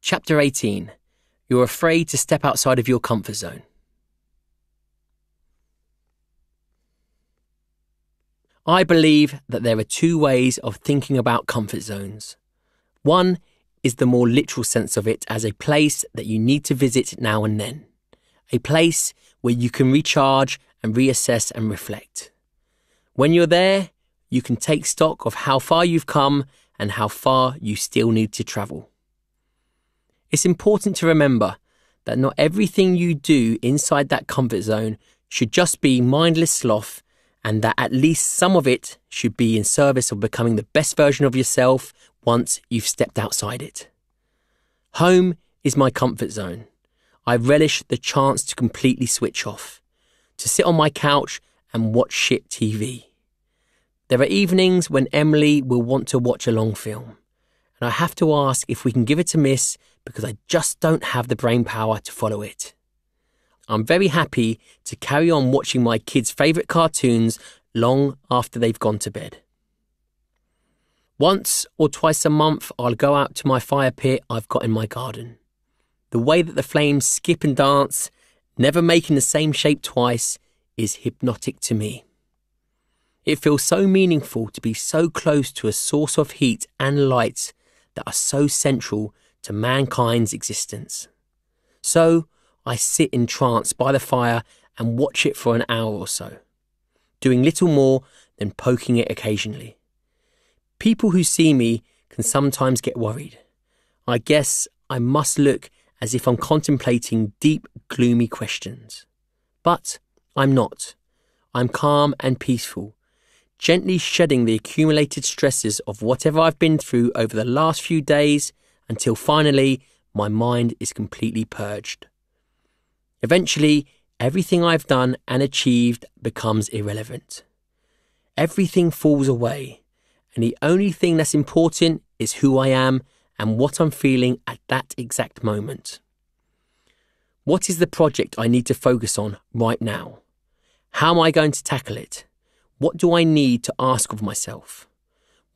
Chapter 18. You're afraid to step outside of your comfort zone. I believe that there are two ways of thinking about comfort zones. One is the more literal sense of it as a place that you need to visit now and then. A place where you can recharge and reassess and reflect. When you're there, you can take stock of how far you've come and how far you still need to travel. It's important to remember that not everything you do inside that comfort zone should just be mindless sloth, and that at least some of it should be in service of becoming the best version of yourself once you've stepped outside it. Home is my comfort zone. I relish the chance to completely switch off, to sit on my couch and watch shit TV. There are evenings when Emily will want to watch a long film, and I have to ask if we can give it a miss because I just don't have the brain power to follow it. I'm very happy to carry on watching my kids' favourite cartoons long after they've gone to bed. Once or twice a month, I'll go out to my fire pit I've got in my garden. The way that the flames skip and dance, never making the same shape twice, is hypnotic to me. It feels so meaningful to be so close to a source of heat and light that are so central to mankind's existence. So I sit entranced by the fire and watch it for an hour or so, doing little more than poking it occasionally. People who see me can sometimes get worried. I guess I must look as if I'm contemplating deep, gloomy questions. But I'm not. I'm calm and peaceful, gently shedding the accumulated stresses of whatever I've been through over the last few days until finally my mind is completely purged. Eventually, everything I've done and achieved becomes irrelevant. Everything falls away, and the only thing that's important is who I am and what I'm feeling at that exact moment. What is the project I need to focus on right now? How am I going to tackle it? What do I need to ask of myself?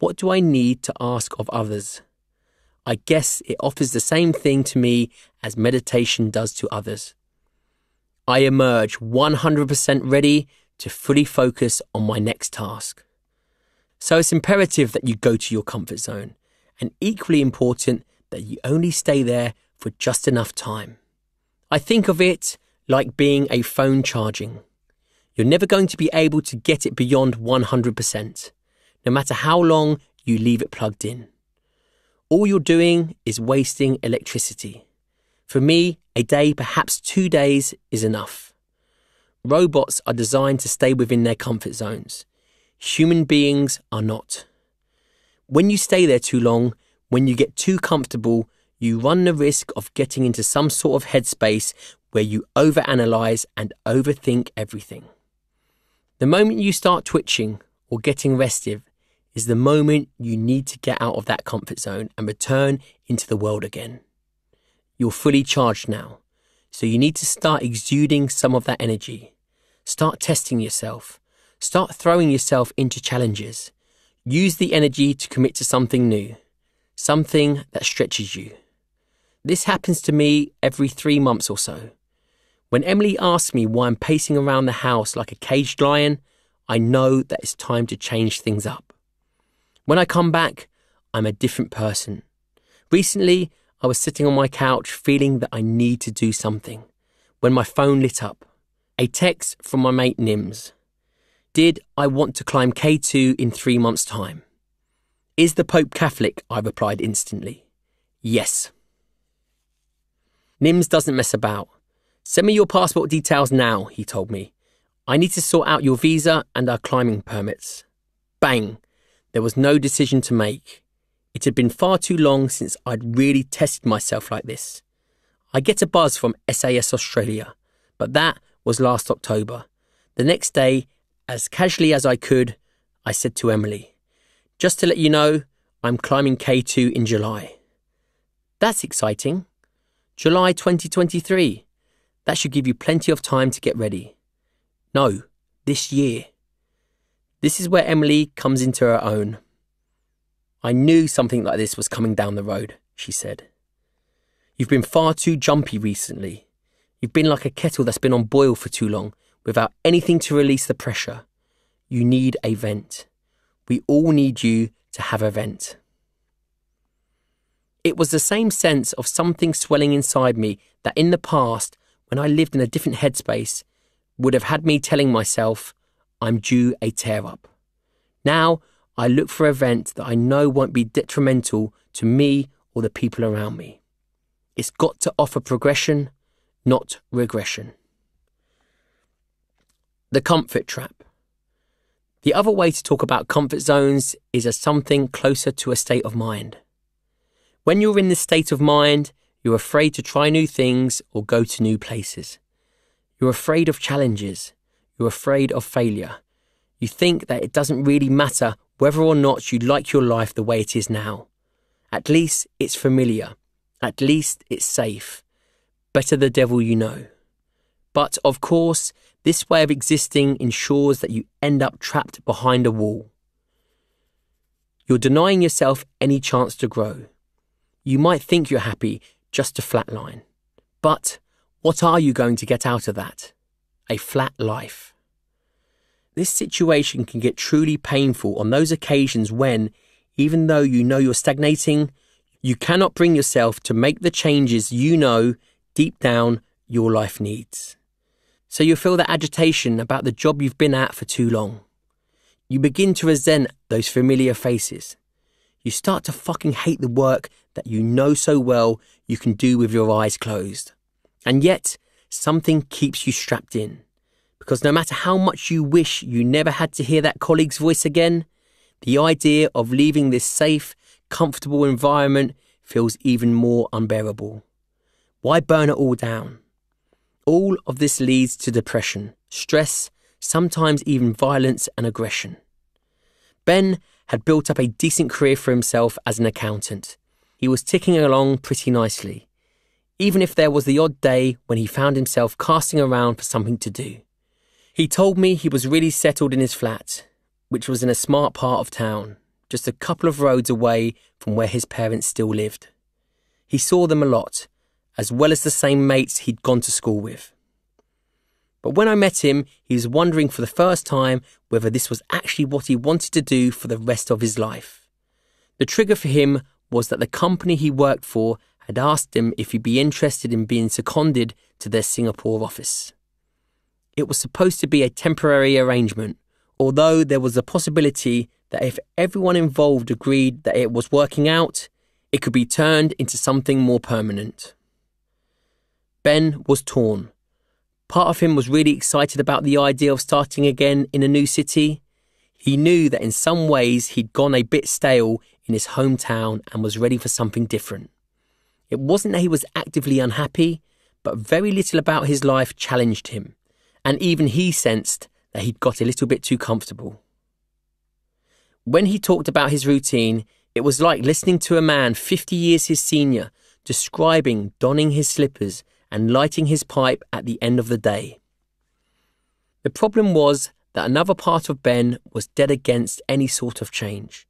What do I need to ask of others? I guess it offers the same thing to me as meditation does to others. I emerge 100% ready to fully focus on my next task. So it's imperative that you go to your comfort zone, and equally important that you only stay there for just enough time. I think of it like being a phone charging. You're never going to be able to get it beyond 100%, no matter how long you leave it plugged in. All you're doing is wasting electricity. For me, a day, perhaps 2 days, is enough. Robots are designed to stay within their comfort zones. Human beings are not. When you stay there too long, when you get too comfortable, you run the risk of getting into some sort of headspace where you overanalyze and overthink everything. The moment you start twitching or getting restive is the moment you need to get out of that comfort zone and return into the world again. You're fully charged now, so you need to start exuding some of that energy. Start testing yourself. Start throwing yourself into challenges. Use the energy to commit to something new, something that stretches you. This happens to me every 3 months or so. When Emily asks me why I'm pacing around the house like a caged lion, I know that it's time to change things up. When I come back, I'm a different person. Recently, I was sitting on my couch feeling that I need to do something when my phone lit up. A text from my mate Nims. Did I want to climb K2 in 3 months' time? Is the Pope Catholic? I replied instantly. Yes. Nims doesn't mess about. Send me your passport details now, he told me. I need to sort out your visa and our climbing permits. Bang! There was no decision to make. It had been far too long since I'd really tested myself like this. I get a buzz from SAS Australia, but that was last October. The next day, as casually as I could, I said to Emily, just to let you know, I'm climbing K2 in July. That's exciting. July 2023. That should give you plenty of time to get ready. No, this year. This is where Emily comes into her own. I knew something like this was coming down the road, she said. You've been far too jumpy recently. You've been like a kettle that's been on boil for too long, without anything to release the pressure. You need a vent. We all need you to have a vent. It was the same sense of something swelling inside me that in the past, when I lived in a different headspace, would have had me telling myself, I'm due a tear-up. Now, I look for a vent that I know won't be detrimental to me or the people around me. It's got to offer progression, not regression. The comfort trap. The other way to talk about comfort zones is as something closer to a state of mind. When you're in this state of mind, you're afraid to try new things or go to new places. You're afraid of challenges. You're afraid of failure. You think that it doesn't really matter whether or not you like your life the way it is now. At least it's familiar. At least it's safe. Better the devil you know. But, of course, this way of existing ensures that you end up trapped behind a wall. You're denying yourself any chance to grow. You might think you're happy just to flatline. But what are you going to get out of that? A flat life. This situation can get truly painful on those occasions when, even though you know you're stagnating, you cannot bring yourself to make the changes you know deep down your life needs. So you feel that agitation about the job you've been at for too long. You begin to resent those familiar faces. You start to fucking hate the work that you know so well you can do with your eyes closed. And yet, something keeps you strapped in. Because no matter how much you wish you never had to hear that colleague's voice again, the idea of leaving this safe, comfortable environment feels even more unbearable. Why burn it all down? All of this leads to depression, stress, sometimes even violence and aggression. Ben had built up a decent career for himself as an accountant. He was ticking along pretty nicely, even if there was the odd day when he found himself casting around for something to do. He told me he was really settled in his flat, which was in a smart part of town, just a couple of roads away from where his parents still lived. He saw them a lot, as well as the same mates he'd gone to school with. But when I met him, he was wondering for the first time whether this was actually what he wanted to do for the rest of his life. The trigger for him was that the company he worked for had asked him if he'd be interested in being seconded to their Singapore office. It was supposed to be a temporary arrangement, although there was a possibility that if everyone involved agreed that it was working out, it could be turned into something more permanent. Ben was torn. Part of him was really excited about the idea of starting again in a new city. He knew that in some ways he'd gone a bit stale in his hometown and was ready for something different. It wasn't that he was actively unhappy, but very little about his life challenged him, and even he sensed that he'd got a little bit too comfortable. When he talked about his routine, it was like listening to a man 50 years his senior describing donning his slippers and lighting his pipe at the end of the day. The problem was that another part of Ben was dead against any sort of change.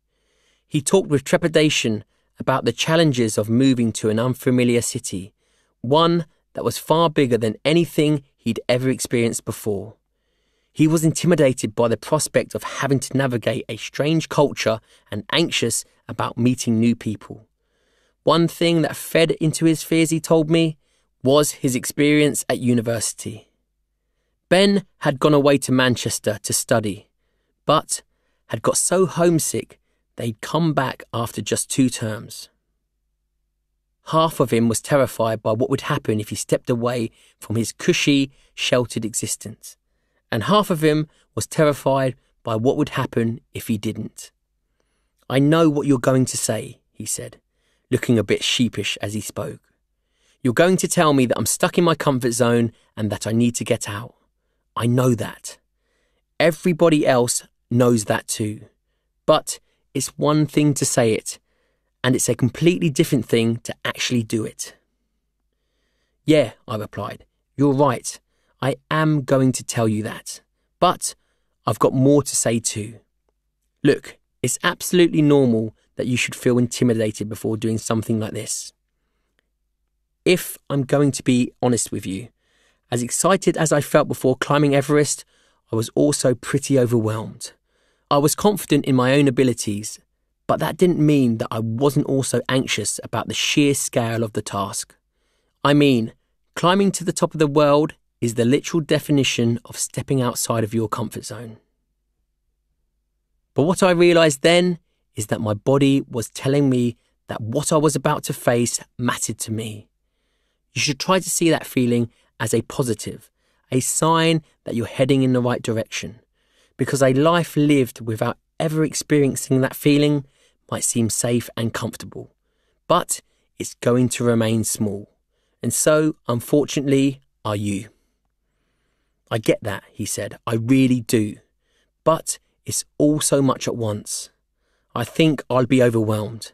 He talked with trepidation about the challenges of moving to an unfamiliar city, one that was far bigger than anything he'd ever experienced before. He was intimidated by the prospect of having to navigate a strange culture and anxious about meeting new people. One thing that fed into his fears, he told me, was his experience at university. Ben had gone away to Manchester to study, but had got so homesick that he'd come back after just 2 terms. Half of him was terrified by what would happen if he stepped away from his cushy, sheltered existence, and half of him was terrified by what would happen if he didn't. "I know what you're going to say," he said, looking a bit sheepish as he spoke. "You're going to tell me that I'm stuck in my comfort zone and that I need to get out. I know that. Everybody else knows that too. But it's one thing to say it, and it's a completely different thing to actually do it." "Yeah," I replied, "you're right. I am going to tell you that. But I've got more to say too. Look, it's absolutely normal that you should feel intimidated before doing something like this. If I'm going to be honest with you, as excited as I felt before climbing Everest, I was also pretty overwhelmed. I was confident in my own abilities, but that didn't mean that I wasn't also anxious about the sheer scale of the task. I mean, climbing to the top of the world is the literal definition of stepping outside of your comfort zone. But what I realised then is that my body was telling me that what I was about to face mattered to me. You should try to see that feeling as a positive, a sign that you're heading in the right direction, because a life lived without ever experiencing that feeling might seem safe and comfortable, but it's going to remain small. And so, unfortunately, are you. I get that, he said, I really do. But it's all so much at once. I think I'll be overwhelmed.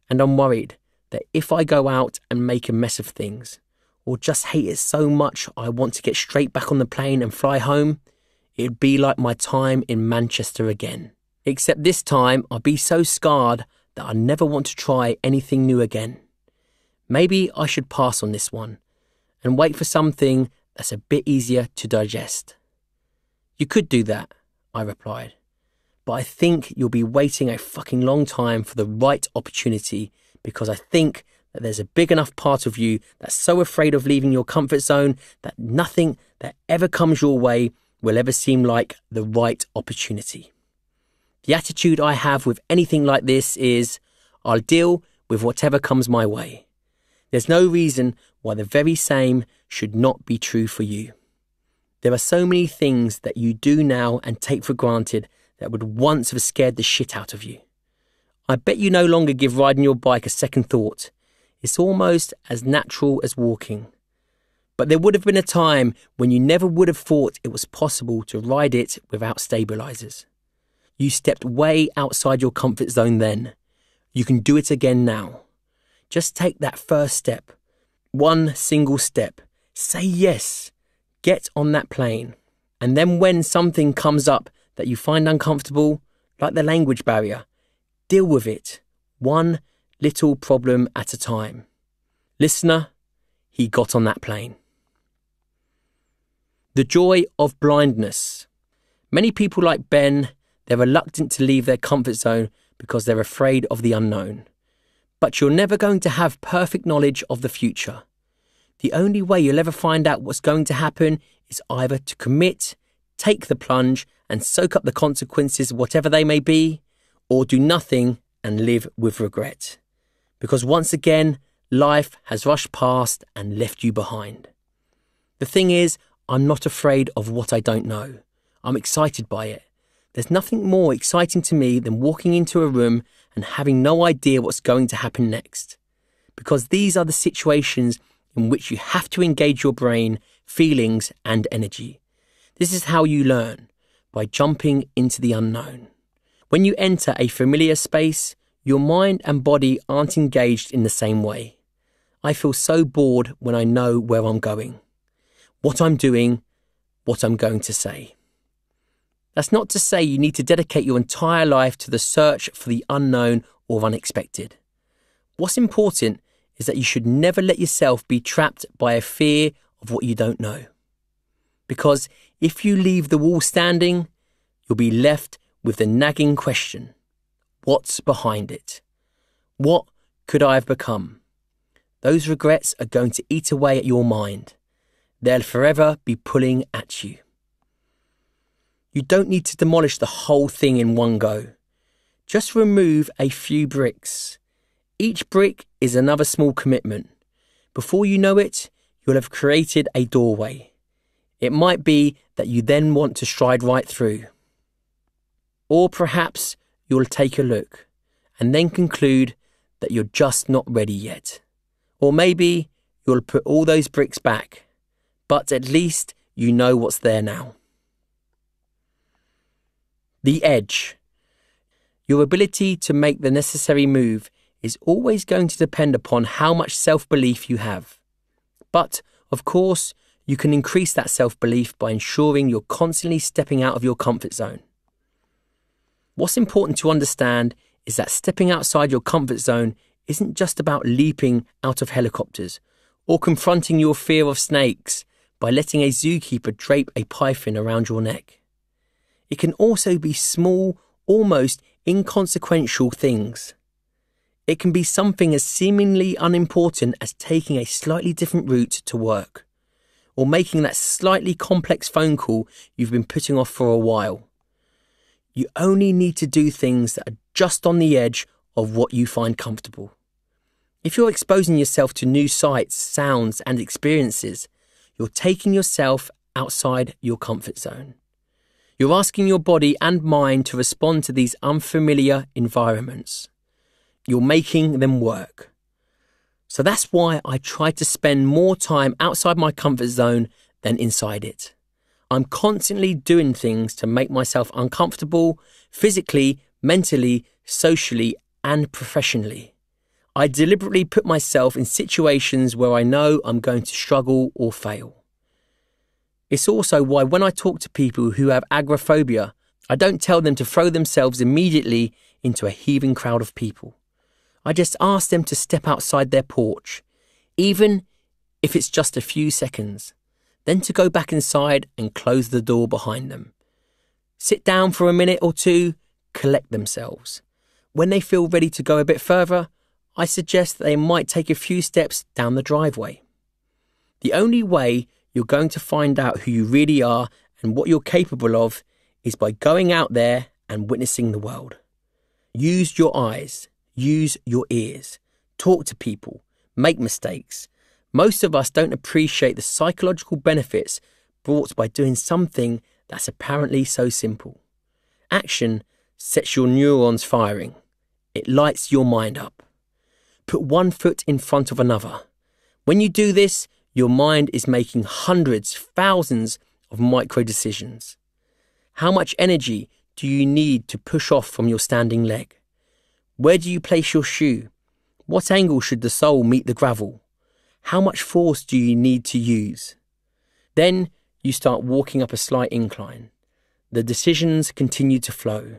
And I'm worried that if I go out and make a mess of things, or just hate it so much I want to get straight back on the plane and fly home, it'd be like my time in Manchester again. Except this time I'll be so scarred that I never want to try anything new again. Maybe I should pass on this one and wait for something that's a bit easier to digest. You could do that, I replied, but I think you'll be waiting a fucking long time for the right opportunity, because I think that there's a big enough part of you that's so afraid of leaving your comfort zone that nothing that ever comes your way will ever seem like the right opportunity. The attitude I have with anything like this is, I'll deal with whatever comes my way. There's no reason why the very same should not be true for you. There are so many things that you do now and take for granted that would once have scared the shit out of you. I bet you no longer give riding your bike a second thought. It's almost as natural as walking. But there would have been a time when you never would have thought it was possible to ride it without stabilizers. You stepped way outside your comfort zone then. You can do it again now. Just take that first step. One single step. Say yes. Get on that plane. And then when something comes up that you find uncomfortable, like the language barrier, deal with it. One little problem at a time. Listener, he got on that plane. The joy of blindness. Many people like Ben, they're reluctant to leave their comfort zone because they're afraid of the unknown. But you're never going to have perfect knowledge of the future. The only way you'll ever find out what's going to happen is either to commit, take the plunge and soak up the consequences, whatever they may be, or do nothing and live with regret. Because once again, life has rushed past and left you behind. The thing is, I'm not afraid of what I don't know. I'm excited by it. There's nothing more exciting to me than walking into a room and having no idea what's going to happen next. Because these are the situations in which you have to engage your brain, feelings, and energy. This is how you learn, by jumping into the unknown. When you enter a familiar space, your mind and body aren't engaged in the same way. I feel so bored when I know where I'm going, what I'm doing, what I'm going to say. That's not to say you need to dedicate your entire life to the search for the unknown or unexpected. What's important is that you should never let yourself be trapped by a fear of what you don't know. Because if you leave the wall standing, you'll be left with the nagging question, what's behind it? What could I have become? Those regrets are going to eat away at your mind. They'll forever be pulling at you. You don't need to demolish the whole thing in one go. Just remove a few bricks. Each brick is another small commitment. Before you know it, you'll have created a doorway. It might be that you then want to stride right through. Or perhaps you'll take a look and then conclude that you're just not ready yet. Or maybe you'll put all those bricks back, but at least you know what's there now. The edge. Your ability to make the necessary move is always going to depend upon how much self-belief you have. But, of course, you can increase that self-belief by ensuring you're constantly stepping out of your comfort zone. What's important to understand is that stepping outside your comfort zone isn't just about leaping out of helicopters or confronting your fear of snakes by letting a zookeeper drape a python around your neck. It can also be small, almost inconsequential things. It can be something as seemingly unimportant as taking a slightly different route to work, or making that slightly complex phone call you've been putting off for a while. You only need to do things that are just on the edge of what you find comfortable. If you're exposing yourself to new sights, sounds, and experiences, you're taking yourself outside your comfort zone. You're asking your body and mind to respond to these unfamiliar environments. You're making them work. So that's why I try to spend more time outside my comfort zone than inside it. I'm constantly doing things to make myself uncomfortable, physically, mentally, socially, and professionally. I deliberately put myself in situations where I know I'm going to struggle or fail. It's also why when I talk to people who have agoraphobia, I don't tell them to throw themselves immediately into a heaving crowd of people. I just ask them to step outside their porch, even if it's just a few seconds, then to go back inside and close the door behind them. Sit down for a minute or two, collect themselves. When they feel ready to go a bit further, I suggest that they might take a few steps down the driveway. The only way you're going to find out who you really are and what you're capable of is by going out there and witnessing the world. Use your eyes. Use your ears. Talk to people. Make mistakes. Most of us don't appreciate the psychological benefits brought by doing something that's apparently so simple. Action sets your neurons firing. It lights your mind up. Put one foot in front of another. When you do this, your mind is making hundreds, thousands of micro decisions. How much energy do you need to push off from your standing leg? Where do you place your shoe? What angle should the sole meet the gravel? How much force do you need to use? Then you start walking up a slight incline. The decisions continue to flow.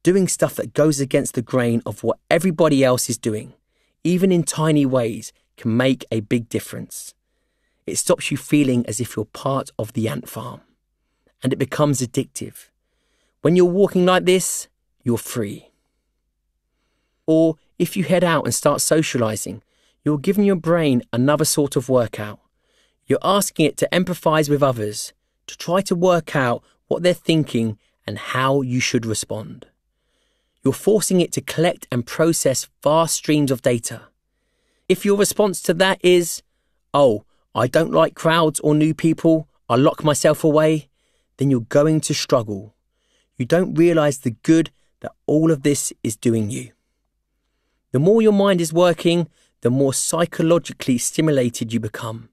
Doing stuff that goes against the grain of what everybody else is doing, even in tiny ways, can make a big difference. It stops you feeling as if you're part of the ant farm. And it becomes addictive. When you're walking like this, you're free. Or if you head out and start socializing, you're giving your brain another sort of workout. You're asking it to empathize with others, to try to work out what they're thinking and how you should respond. You're forcing it to collect and process vast streams of data. If your response to that is, "Oh, I don't like crowds or new people, I lock myself away," then you're going to struggle. You don't realize the good that all of this is doing you. The more your mind is working, the more psychologically stimulated you become.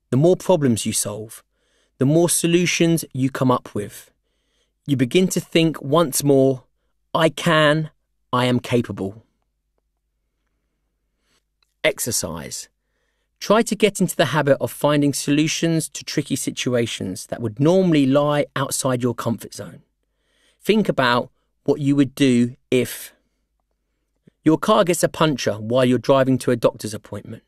The more problems you solve, the more solutions you come up with. You begin to think once more, I am capable. Exercise. Try to get into the habit of finding solutions to tricky situations that would normally lie outside your comfort zone. Think about what you would do if your car gets a puncture while you're driving to a doctor's appointment.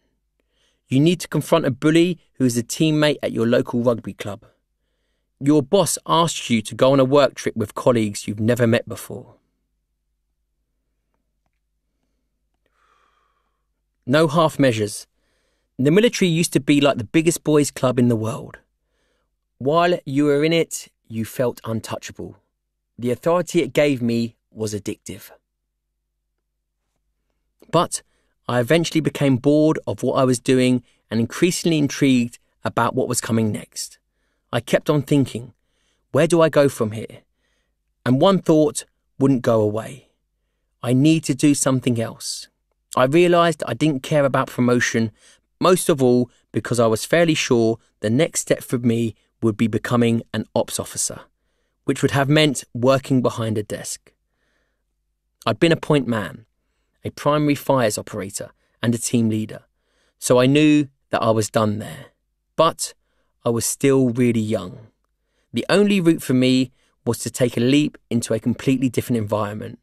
You need to confront a bully who is a teammate at your local rugby club. Your boss asks you to go on a work trip with colleagues you've never met before. No half measures. The military used to be like the biggest boys' club in the world. While you were in it, you felt untouchable. The authority it gave me was addictive. But I eventually became bored of what I was doing and increasingly intrigued about what was coming next. I kept on thinking, where do I go from here? And one thought wouldn't go away. I need to do something else. I realised I didn't care about promotion, most of all because I was fairly sure the next step for me would be becoming an ops officer, which would have meant working behind a desk. I'd been a point man, a primary fires operator and a team leader, so I knew that I was done there. But I was still really young. The only route for me was to take a leap into a completely different environment.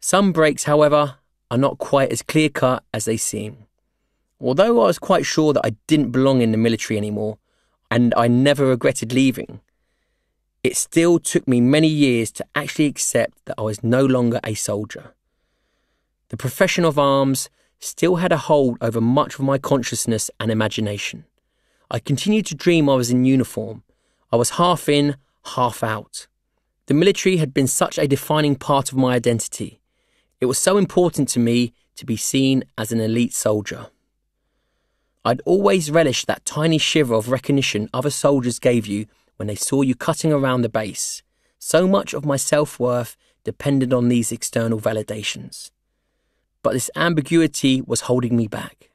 Some breaks, however, are not quite as clear-cut as they seem. Although I was quite sure that I didn't belong in the military anymore, and I never regretted leaving, it still took me many years to actually accept that I was no longer a soldier. The profession of arms still had a hold over much of my consciousness and imagination. I continued to dream I was in uniform. I was half in, half out. The military had been such a defining part of my identity. It was so important to me to be seen as an elite soldier. I'd always relished that tiny shiver of recognition other soldiers gave you when they saw you cutting around the base. So much of my self-worth depended on these external validations. But this ambiguity was holding me back.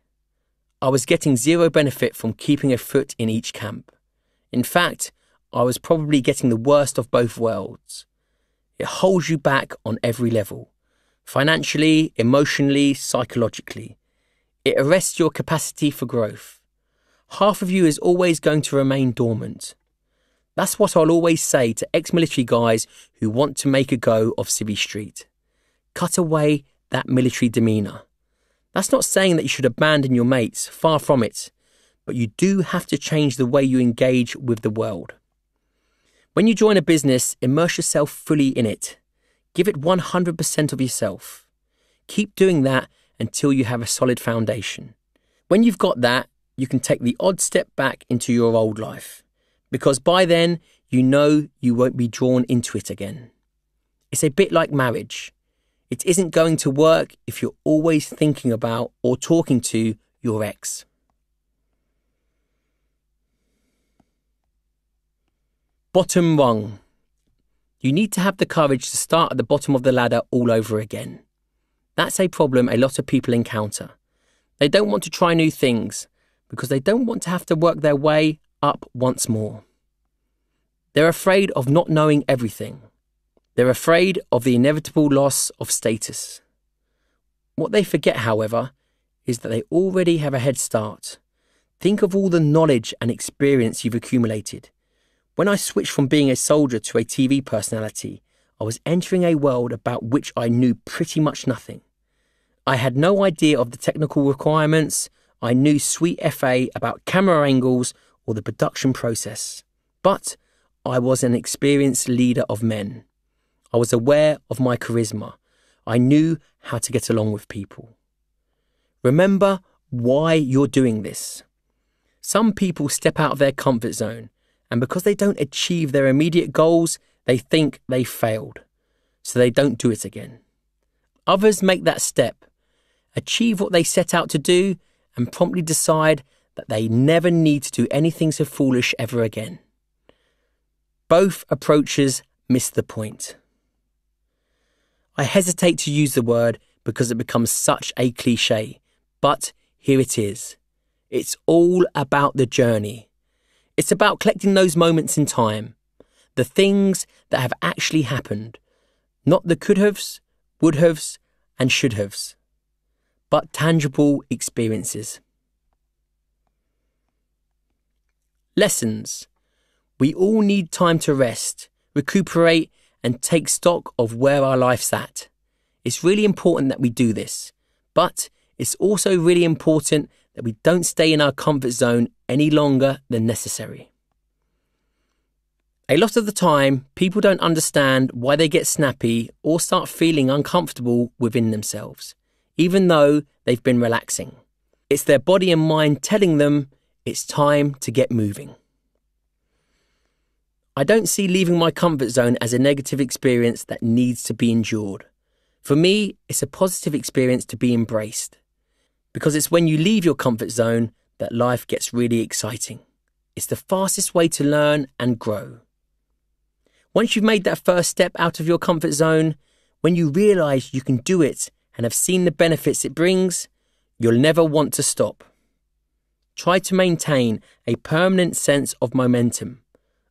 I was getting zero benefit from keeping a foot in each camp. In fact, I was probably getting the worst of both worlds. It holds you back on every level. Financially, emotionally, psychologically. It arrests your capacity for growth. Half of you is always going to remain dormant. That's what I'll always say to ex-military guys who want to make a go of Civvy Street. Cut away that military demeanour. That's not saying that you should abandon your mates, far from it, but you do have to change the way you engage with the world. When you join a business, immerse yourself fully in it. Give it 100% of yourself. Keep doing that until you have a solid foundation. When you've got that, you can take the odd step back into your old life, because by then you know you won't be drawn into it again. It's a bit like marriage. It isn't going to work if you're always thinking about or talking to your ex. Bottom rung. You need to have the courage to start at the bottom of the ladder all over again. That's a problem a lot of people encounter. They don't want to try new things because they don't want to have to work their way up once more. They're afraid of not knowing everything. They're afraid of the inevitable loss of status. What they forget, however, is that they already have a head start. Think of all the knowledge and experience you've accumulated. When I switched from being a soldier to a TV personality, I was entering a world about which I knew pretty much nothing. I had no idea of the technical requirements. I knew sweet FA about camera angles or the production process. But I was an experienced leader of men. I was aware of my charisma. I knew how to get along with people. Remember why you're doing this. Some people step out of their comfort zone, and because they don't achieve their immediate goals, they think they failed, so they don't do it again. Others make that step, achieve what they set out to do, and promptly decide that they never need to do anything so foolish ever again. Both approaches miss the point. I hesitate to use the word because it becomes such a cliche, but here it is. It's all about the journey. It's about collecting those moments in time, the things that have actually happened, not the could-haves, would-haves, and should-haves, but tangible experiences. Lessons. We all need time to rest, recuperate, and take stock of where our life's at. It's really important that we do this, but it's also really important that we don't stay in our comfort zone any longer than necessary. A lot of the time, people don't understand why they get snappy or start feeling uncomfortable within themselves, even though they've been relaxing. It's their body and mind telling them it's time to get moving. I don't see leaving my comfort zone as a negative experience that needs to be endured. For me, it's a positive experience to be embraced, because it's when you leave your comfort zone that life gets really exciting. It's the fastest way to learn and grow. Once you've made that first step out of your comfort zone, when you realise you can do it and have seen the benefits it brings, you'll never want to stop. Try to maintain a permanent sense of momentum.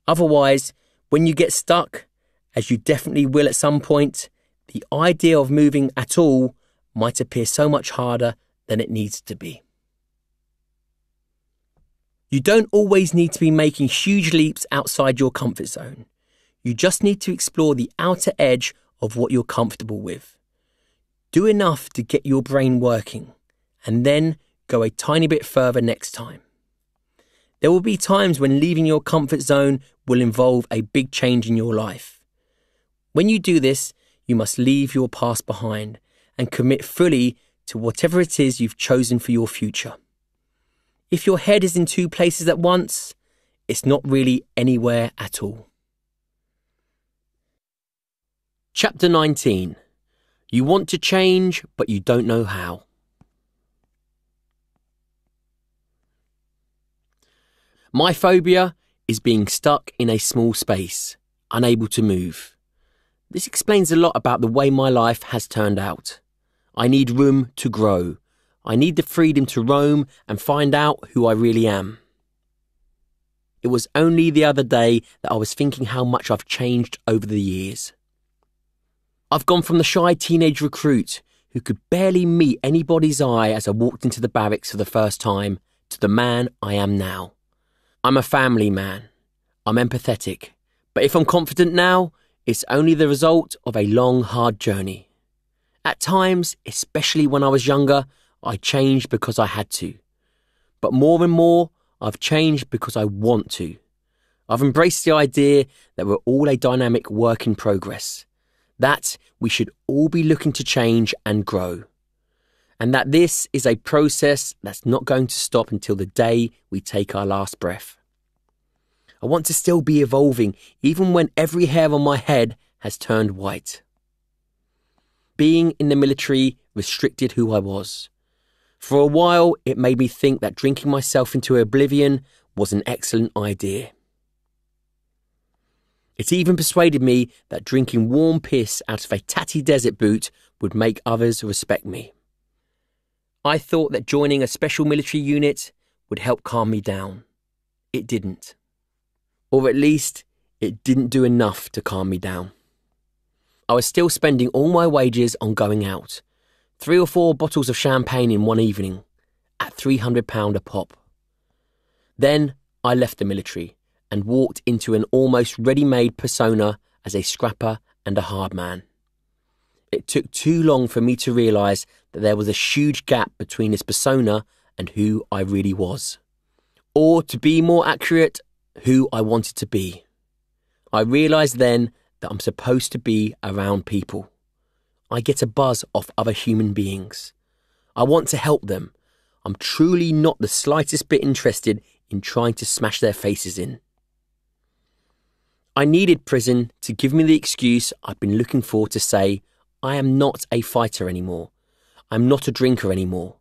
Otherwise, when you get stuck, as you definitely will at some point, the idea of moving at all might appear so much harder than it needs to be. You don't always need to be making huge leaps outside your comfort zone. You just need to explore the outer edge of what you're comfortable with. Do enough to get your brain working, and then go a tiny bit further next time. There will be times when leaving your comfort zone will involve a big change in your life. When you do this, you must leave your past behind and commit fully to whatever it is you've chosen for your future. If your head is in two places at once, it's not really anywhere at all. Chapter 19. You want to change, but you don't know how. My phobia is being stuck in a small space, unable to move. This explains a lot about the way my life has turned out. I need room to grow. I need the freedom to roam and find out who I really am. It was only the other day that I was thinking how much I've changed over the years. I've gone from the shy teenage recruit who could barely meet anybody's eye as I walked into the barracks for the first time to the man I am now. I'm a family man. I'm empathetic. But if I'm confident now, it's only the result of a long, hard journey. At times, especially when I was younger, I changed because I had to. But more and more, I've changed because I want to. I've embraced the idea that we're all a dynamic work in progress, that we should all be looking to change and grow, and that this is a process that's not going to stop until the day we take our last breath. I want to still be evolving, even when every hair on my head has turned white. Being in the military restricted who I was. For a while, it made me think that drinking myself into oblivion was an excellent idea. It even persuaded me that drinking warm piss out of a tatty desert boot would make others respect me. I thought that joining a special military unit would help calm me down. It didn't. Or at least, it didn't do enough to calm me down. I was still spending all my wages on going out. 3 or 4 bottles of champagne in one evening, at £300 a pop. Then I left the military and walked into an almost ready-made persona as a scrapper and a hard man. It took too long for me to realise that there was a huge gap between this persona and who I really was. Or, to be more accurate, who I wanted to be. I realised then that I'm supposed to be around people. I get a buzz off other human beings. I want to help them. I'm truly not the slightest bit interested in trying to smash their faces in. I needed prison to give me the excuse I've been looking for to say, I am not a fighter anymore. I'm not a drinker anymore.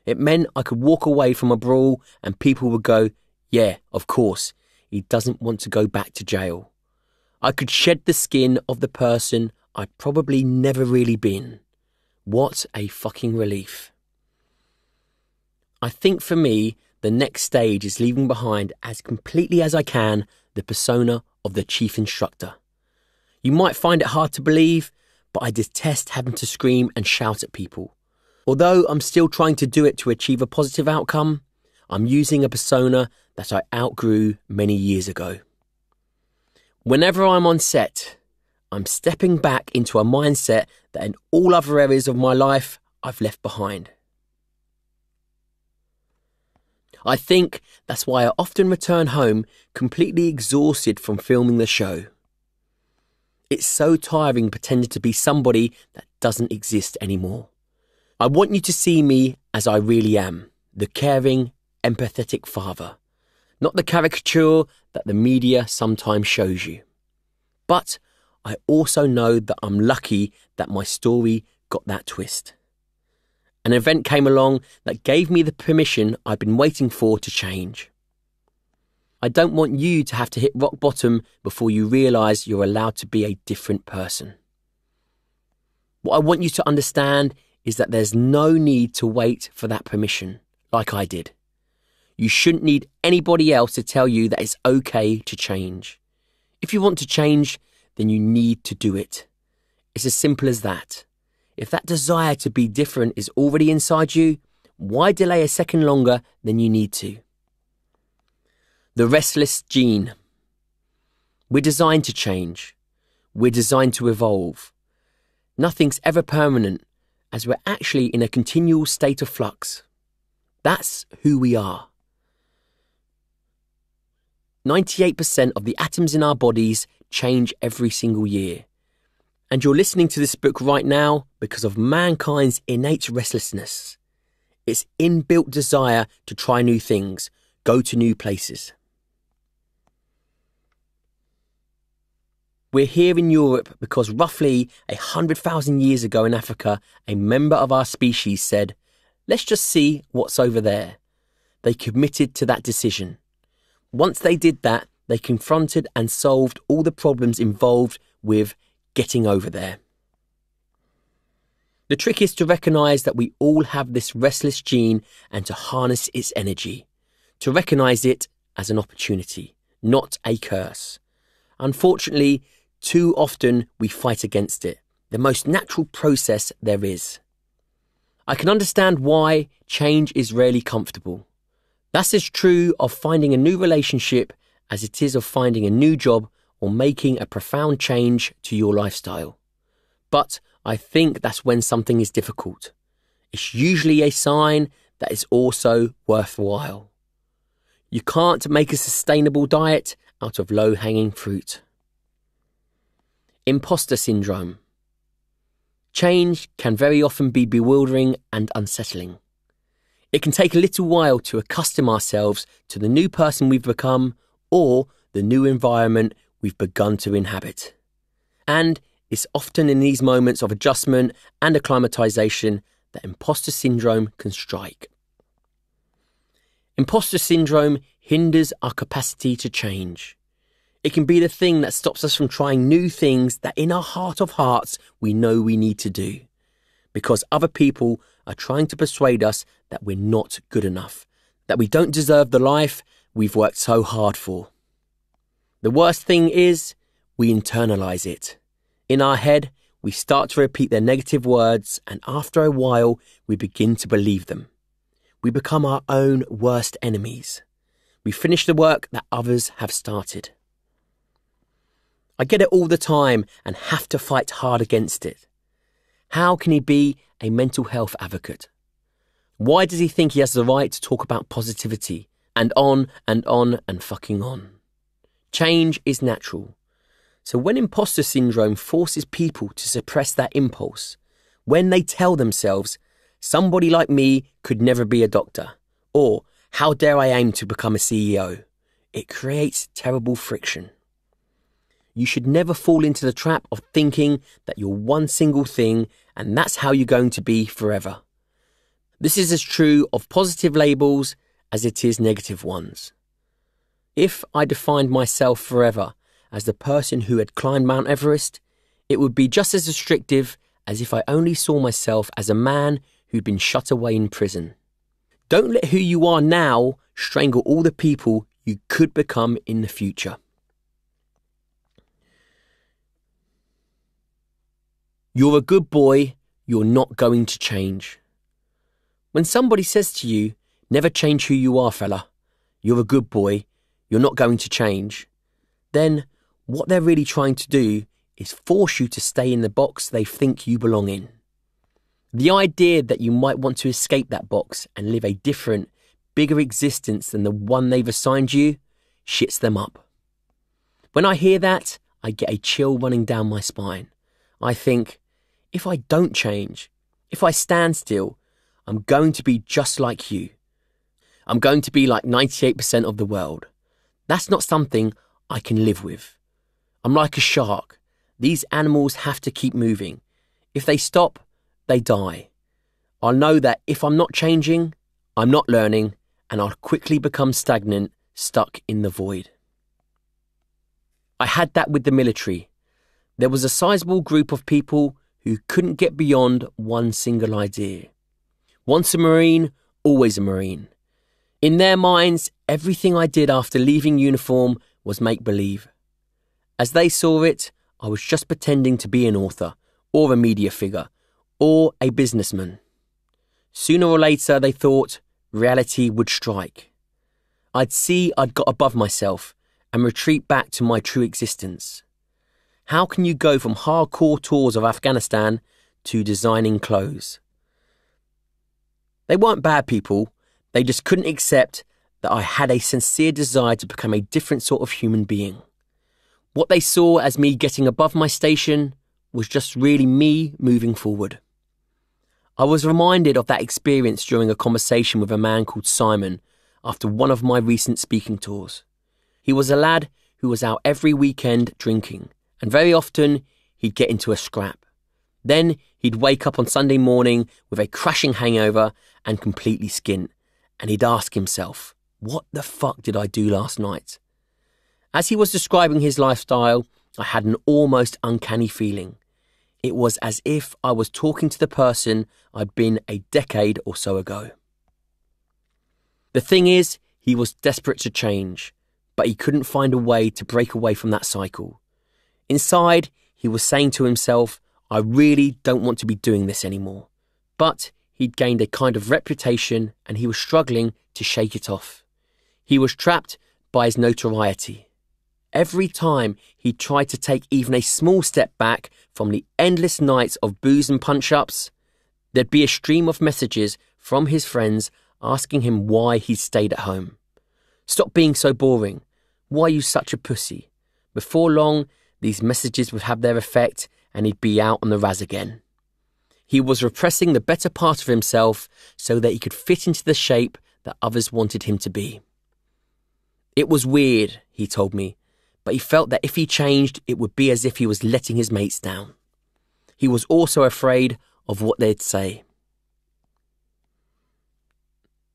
It meant I could walk away from a brawl and people would go, yeah, of course, he doesn't want to go back to jail. I could shed the skin of the person I'd probably never really been. What a fucking relief. I think for me, the next stage is leaving behind as completely as I can the persona of the chief instructor. You might find it hard to believe, but I detest having to scream and shout at people. Although I'm still trying to do it to achieve a positive outcome, I'm using a persona that I outgrew many years ago. Whenever I'm on set, I'm stepping back into a mindset that in all other areas of my life I've left behind. I think that's why I often return home completely exhausted from filming the show. It's so tiring pretending to be somebody that doesn't exist anymore. I want you to see me as I really am, the caring, empathetic father, not the caricature that the media sometimes shows you. But I also know that I'm lucky that my story got that twist. An event came along that gave me the permission I've been waiting for to change. I don't want you to have to hit rock bottom before you realise you're allowed to be a different person. What I want you to understand is that there's no need to wait for that permission, like I did. You shouldn't need anybody else to tell you that it's okay to change. If you want to change, then you need to do it. It's as simple as that. If that desire to be different is already inside you, why delay a second longer than you need to? The restless gene. We're designed to change. We're designed to evolve. Nothing's ever permanent, as we're actually in a continual state of flux. That's who we are. 98% of the atoms in our bodies change every single year. And you're listening to this book right now because of mankind's innate restlessness. Its inbuilt desire to try new things, go to new places. We're here in Europe because roughly 100,000 years ago in Africa, a member of our species said, "Let's just see what's over there." They committed to that decision. Once they did that, they confronted and solved all the problems involved with getting over there. The trick is to recognise that we all have this restless gene and to harness its energy, to recognise it as an opportunity, not a curse. Unfortunately, too often we fight against it, the most natural process there is. I can understand why change is rarely comfortable. That's as true of finding a new relationship as it is of finding a new job or making a profound change to your lifestyle. But I think that's when something is difficult. It's usually a sign that it's also worthwhile. You can't make a sustainable diet out of low-hanging fruit. Imposter syndrome. Change can very often be bewildering and unsettling. It can take a little while to accustom ourselves to the new person we've become or the new environment we've begun to inhabit. And it's often in these moments of adjustment and acclimatization that imposter syndrome can strike. Imposter syndrome hinders our capacity to change. It can be the thing that stops us from trying new things that in our heart of hearts we know we need to do, because other people are trying to persuade us that we're not good enough, that we don't deserve the life we've worked so hard for. The worst thing is, we internalize it. In our head, we start to repeat their negative words, and after a while, we begin to believe them. We become our own worst enemies. We finish the work that others have started. I get it all the time and have to fight hard against it. How can he be a mental health advocate? Why does he think he has the right to talk about positivity? And on and fucking on. Change is natural. So when imposter syndrome forces people to suppress that impulse, when they tell themselves, somebody like me could never be a doctor, or how dare I aim to become a CEO, it creates terrible friction. You should never fall into the trap of thinking that you're one single thing and that's how you're going to be forever. This is as true of positive labels as it is negative ones. If I defined myself forever as the person who had climbed Mount Everest, it would be just as restrictive as if I only saw myself as a man who'd been shut away in prison. Don't let who you are now strangle all the people you could become in the future. You're a good boy, you're not going to change. When somebody says to you, never change who you are, fella, you're a good boy, you're not going to change, then what they're really trying to do is force you to stay in the box they think you belong in. The idea that you might want to escape that box and live a different, bigger existence than the one they've assigned you shits them up. When I hear that, I get a chill running down my spine. I think, if I don't change, if I stand still, I'm going to be just like you. I'm going to be like 98% of the world. That's not something I can live with. I'm like a shark. These animals have to keep moving. If they stop, they die. I'll know that if I'm not changing, I'm not learning, and I'll quickly become stagnant, stuck in the void. I had that with the military. There was a sizable group of people who couldn't get beyond one single idea. Once a Marine, always a Marine. In their minds, everything I did after leaving uniform was make-believe. As they saw it, I was just pretending to be an author, or a media figure, or a businessman. Sooner or later, they thought, reality would strike. I'd see I'd got above myself and retreat back to my true existence. How can you go from hardcore tours of Afghanistan to designing clothes? They weren't bad people, They just couldn't accept that I had a sincere desire to become a different sort of human being. What they saw as me getting above my station was just really me moving forward. I was reminded of that experience during a conversation with a man called Simon after one of my recent speaking tours. He was a lad who was out every weekend drinking, and very often he'd get into a scrap. Then he'd wake up on Sunday morning with a crashing hangover and completely skint, and he'd ask himself, what the fuck did I do last night? As he was describing his lifestyle, I had an almost uncanny feeling. It was as if I was talking to the person I'd been a decade or so ago. The thing is, he was desperate to change, but he couldn't find a way to break away from that cycle. Inside, he was saying to himself, I really don't want to be doing this anymore. But he'd gained a kind of reputation and he was struggling to shake it off. He was trapped by his notoriety. Every time he tried to take even a small step back from the endless nights of booze and punch-ups, there'd be a stream of messages from his friends asking him why he stayed at home. Stop being so boring. Why are you such a pussy? Before long, these messages would have their effect and he'd be out on the raz again. He was repressing the better part of himself so that he could fit into the shape that others wanted him to be. It was weird, he told me, but he felt that if he changed, it would be as if he was letting his mates down. He was also afraid of what they'd say.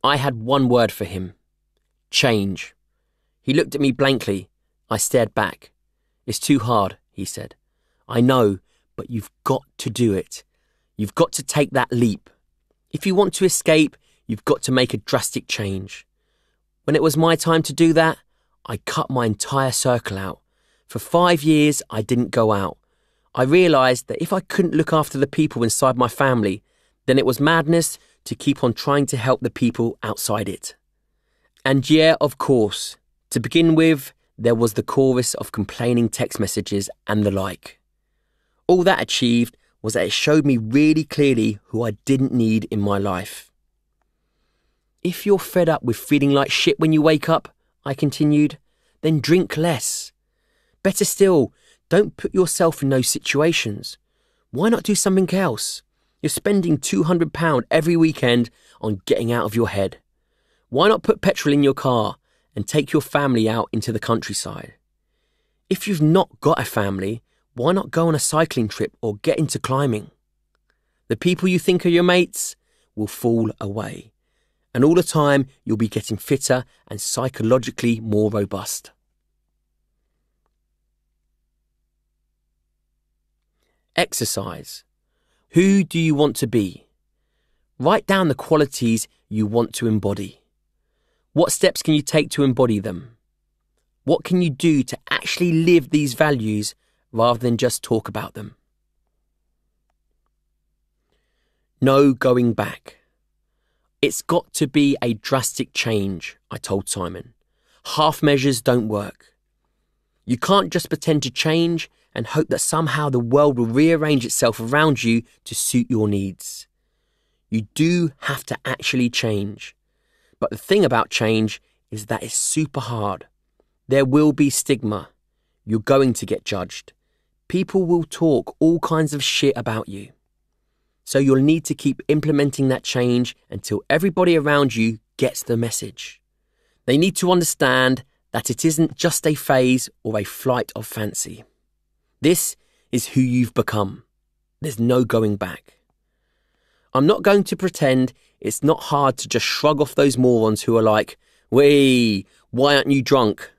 I had one word for him: change. He looked at me blankly. I stared back. It's too hard, he said. I know, but you've got to do it. You've got to take that leap. If you want to escape, you've got to make a drastic change. When it was my time to do that, I cut my entire circle out. For 5 years, I didn't go out. I realised that if I couldn't look after the people inside my family, then it was madness to keep on trying to help the people outside it. And yeah, of course, to begin with, there was the chorus of complaining text messages and the like. All that achieved was that it showed me really clearly who I didn't need in my life. If you're fed up with feeling like shit when you wake up, I continued, then drink less. Better still, don't put yourself in those situations. Why not do something else? You're spending £200 every weekend on getting out of your head. Why not put petrol in your car and take your family out into the countryside? If you've not got a family, why not go on a cycling trip or get into climbing? The people you think are your mates will fall away. And all the time, you'll be getting fitter and psychologically more robust. Exercise. Who do you want to be? Write down the qualities you want to embody. What steps can you take to embody them? What can you do to actually live these values rather than just talk about them? No going back. It's got to be a drastic change, I told Simon. Half measures don't work. You can't just pretend to change and hope that somehow the world will rearrange itself around you to suit your needs. You do have to actually change. But the thing about change is that it's super hard. There will be stigma. You're going to get judged. People will talk all kinds of shit about you. So you'll need to keep implementing that change until everybody around you gets the message. They need to understand that it isn't just a phase or a flight of fancy. This is who you've become. There's no going back. I'm not going to pretend it's not hard to just shrug off those morons who are like, "Wait, why aren't you drunk?"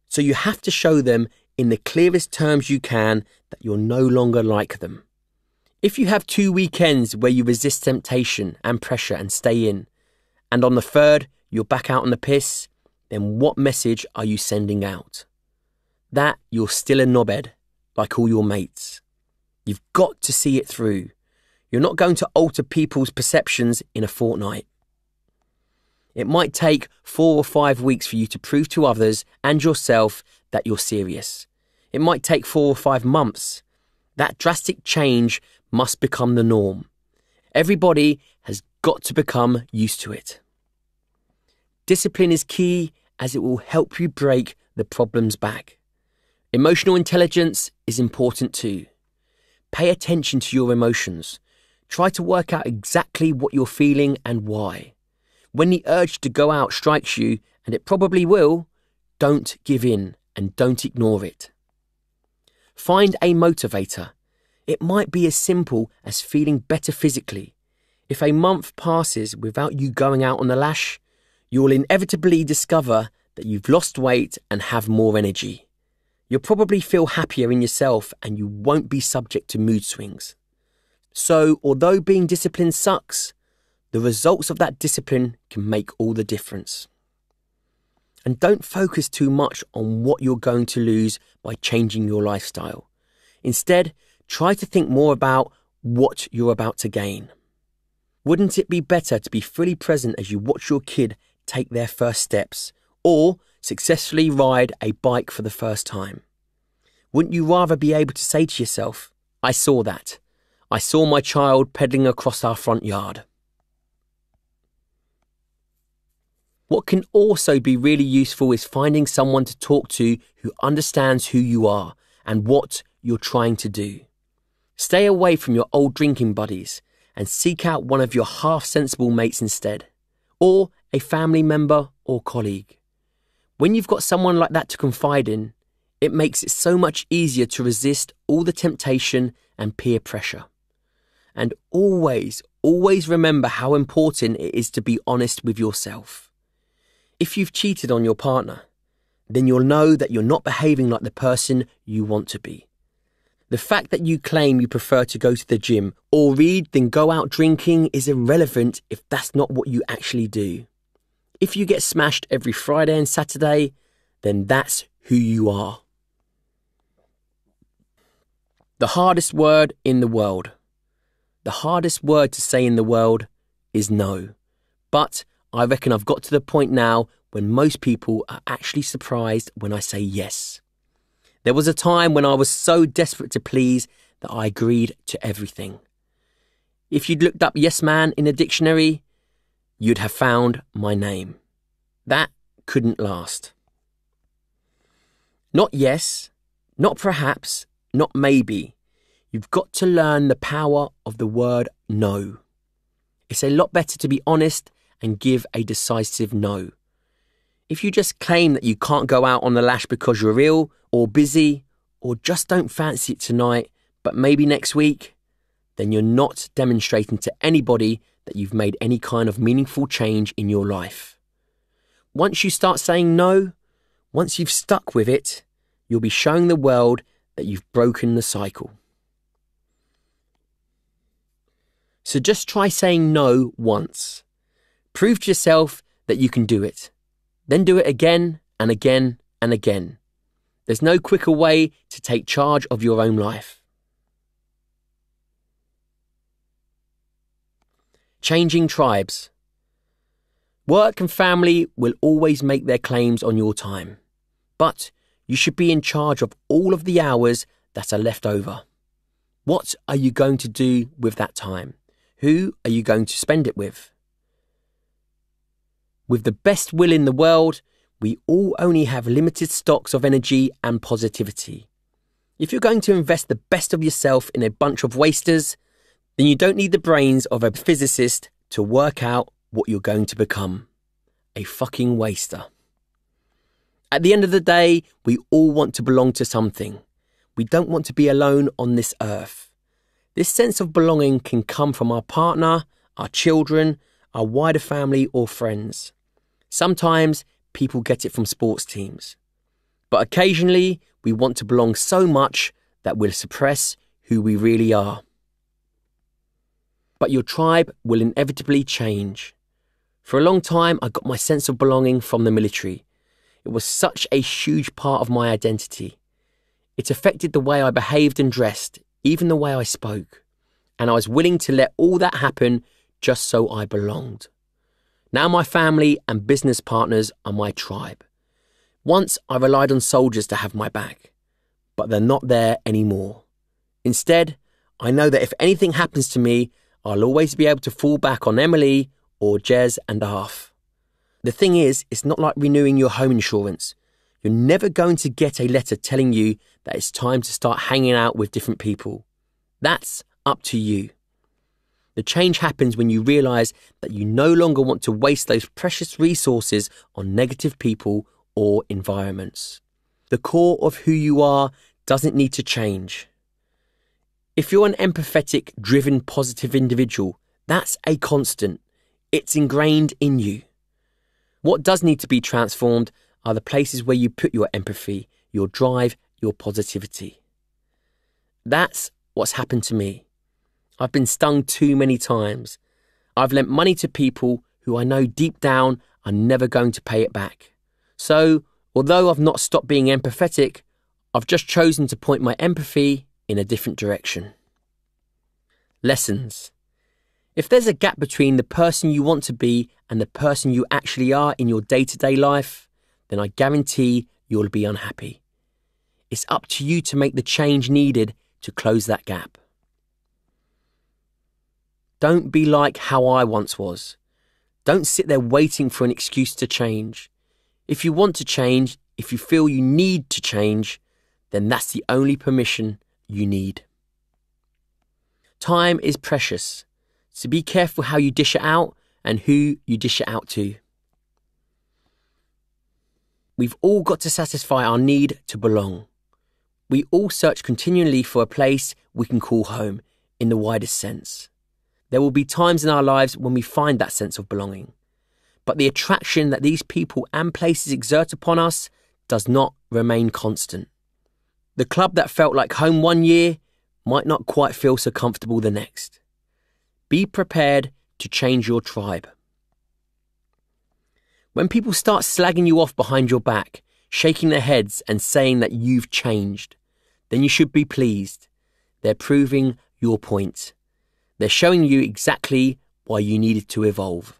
So you have to show them in the clearest terms you can that you're no longer like them. If you have 2 weekends where you resist temptation and pressure and stay in, and on the third you're back out on the piss, then what message are you sending out? That you're still a knobhead, like all your mates. You've got to see it through. You're not going to alter people's perceptions in a fortnight. It might take 4 or 5 weeks for you to prove to others and yourself that you're serious. It might take 4 or 5 months. That drastic change must become the norm. Everybody has got to become used to it. Discipline is key as it will help you break the problem's back. Emotional intelligence is important too. Pay attention to your emotions. Try to work out exactly what you're feeling and why. When the urge to go out strikes you, and it probably will, don't give in and don't ignore it. Find a motivator. It might be as simple as feeling better physically. If a month passes without you going out on the lash, you will inevitably discover that you've lost weight and have more energy. You'll probably feel happier in yourself and you won't be subject to mood swings. So, although being disciplined sucks, the results of that discipline can make all the difference. And don't focus too much on what you're going to lose by changing your lifestyle. Instead, try to think more about what you're about to gain. Wouldn't it be better to be fully present as you watch your kid take their first steps or successfully ride a bike for the first time? Wouldn't you rather be able to say to yourself, I saw that. I saw my child pedaling across our front yard. What can also be really useful is finding someone to talk to who understands who you are and what you're trying to do. Stay away from your old drinking buddies and seek out one of your half-sensible mates instead, or a family member or colleague. When you've got someone like that to confide in, it makes it so much easier to resist all the temptation and peer pressure. And always remember how important it is to be honest with yourself. If you've cheated on your partner, then you'll know that you're not behaving like the person you want to be. The fact that you claim you prefer to go to the gym or read than go out drinking is irrelevant if that's not what you actually do. If you get smashed every Friday and Saturday, then that's who you are. The hardest word in the world. The hardest word to say in the world is no. But I reckon I've got to the point now when most people are actually surprised when I say yes. There was a time when I was so desperate to please that I agreed to everything. If you'd looked up yes man in a dictionary, you'd have found my name. That couldn't last. Not yes, not perhaps, not maybe. You've got to learn the power of the word no. It's a lot better to be honest and give a decisive no. If you just claim that you can't go out on the lash because you're ill or busy or just don't fancy it tonight, but maybe next week, then you're not demonstrating to anybody that you've made any kind of meaningful change in your life. Once you start saying no, once you've stuck with it, you'll be showing the world that you've broken the cycle. So just try saying no once. Prove to yourself that you can do it. Then do it again and again and again. There's no quicker way to take charge of your own life. Changing tribes. Work and family will always make their claims on your time, but you should be in charge of all of the hours that are left over. What are you going to do with that time? Who are you going to spend it with? With the best will in the world, we all only have limited stocks of energy and positivity. If you're going to invest the best of yourself in a bunch of wasters, then you don't need the brains of a physicist to work out what you're going to become. A fucking waster. At the end of the day, we all want to belong to something. We don't want to be alone on this earth. This sense of belonging can come from our partner, our children, our wider family or friends. Sometimes people get it from sports teams. But occasionally we want to belong so much that we'll suppress who we really are. But your tribe will inevitably change. For a long time, I got my sense of belonging from the military. It was such a huge part of my identity. It affected the way I behaved and dressed, even the way I spoke. And I was willing to let all that happen just so I belonged. Now my family and business partners are my tribe. Once I relied on soldiers to have my back, but they're not there anymore. Instead, I know that if anything happens to me, I'll always be able to fall back on Emily or Jez and Arf. The thing is, it's not like renewing your home insurance. You're never going to get a letter telling you that it's time to start hanging out with different people. That's up to you. The change happens when you realise that you no longer want to waste those precious resources on negative people or environments. The core of who you are doesn't need to change. If you're an empathetic, driven, positive individual, that's a constant. It's ingrained in you. What does need to be transformed are the places where you put your empathy, your drive, your positivity. That's what's happened to me. I've been stung too many times. I've lent money to people who I know deep down are never going to pay it back. So, although I've not stopped being empathetic, I've just chosen to point my empathy in a different direction. Lessons. If there's a gap between the person you want to be and the person you actually are in your day-to-day life, then I guarantee you'll be unhappy. It's up to you to make the change needed to close that gap. Don't be like how I once was. Don't sit there waiting for an excuse to change. If you want to change, if you feel you need to change, then that's the only permission you need. Time is precious, so be careful how you dish it out and who you dish it out to. We've all got to satisfy our need to belong. We all search continually for a place we can call home in the widest sense. There will be times in our lives when we find that sense of belonging. But the attraction that these people and places exert upon us does not remain constant. The club that felt like home one year might not quite feel so comfortable the next. Be prepared to change your tribe. When people start slagging you off behind your back, shaking their heads and saying that you've changed, then you should be pleased. They're proving your point. They're showing you exactly why you needed to evolve.